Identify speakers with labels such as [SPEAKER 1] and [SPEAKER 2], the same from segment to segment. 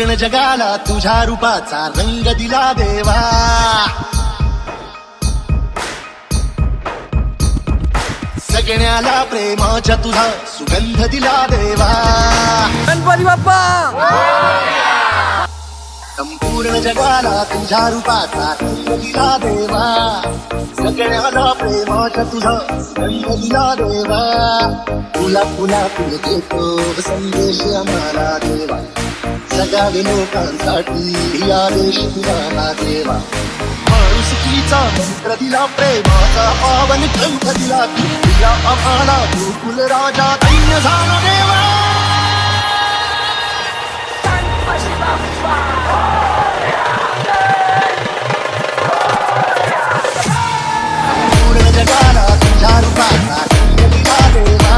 [SPEAKER 1] संपूर्ण जगाला तुझ्या रूपाचा रंग दिला देवा। सगळ्याला प्रेमाच्या तुझा सुगंध दिला देवा।
[SPEAKER 2] गणपती बाप्पा
[SPEAKER 1] संपूर्ण जगाला तुझ्या रूपाचा रंग दिला देवा। सगळ्याला प्रेमाच्या तुझा सुगंध दिला देवा। तुला पुन्हा तुला देतो संदेश आम्हाला देवा। सगळ्या लोकांसाठी आदेश तुला देवा। माणुसकीचा मंत्र दिला प्रेमाचा पावन ग्रंथ दिला तुला आम्हाला गोकुल राजा दैन्य झाला देवा। संपूर्ण जगाला तुझ्या रूपाचा रंग दिला देवा।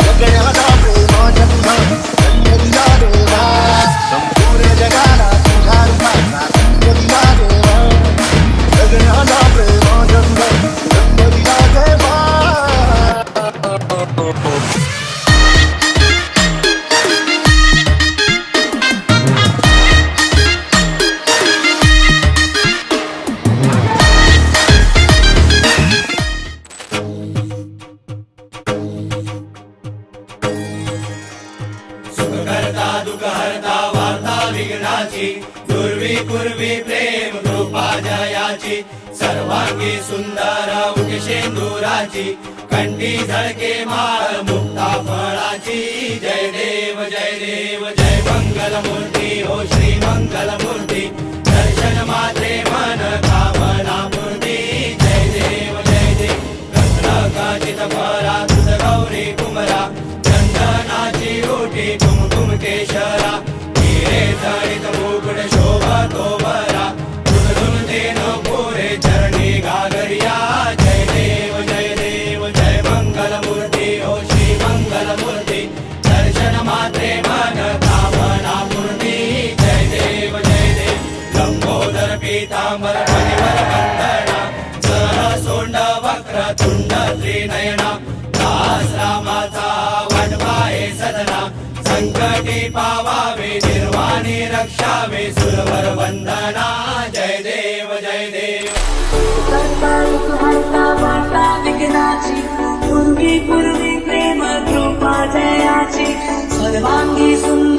[SPEAKER 1] सगळ्याला प्रेमाच्या तुझा रंग दिला देवा। संपूर्ण जगाला तुझ्या रूपाचा रंग दिला देवा। सगळ्याला प्रेमाच्या तुझा रंग दिला देवा।
[SPEAKER 3] सुखकर्ता दुःखहर्ता वार्ता विघ्नाची दुर्वी पूर्वी प्रेम कृपा जयाची सर्वांगी सुंदर उकेशेंदुराची कंठी झळके माळ मुक्ता फळाची जय देव जय मंगल मूर्ती हो श्री मंगल मूर्ती दर्शन मात्रे मन कामना मूर्ती जय देव रत्नकाचित फरा तुझ गौरी कुमरा चंदनाची रोटी कुमकुम केशरा हिरे जडित मुकुट शोभतो बरा धुन तेन पुरे चरणी गागरिया जय देव जय मंगल मूर्ती हो श्री मंगल मूर्ती दर्शन मात्रे मन कामना मूर्ती जय देव लंबोदर पीतांबर परिवर वंदना सर सोंड वक्र तुंड त्रिनयना दास रामाचा वडवाये सदना संकटी पावावे निर्वाणी रक्षावे सुरवर वंदना जय देव
[SPEAKER 4] वार्ता विघ्नाची पूर्वी पूर्वी प्रेम कृपा जयाची सर्वांगी सुंदर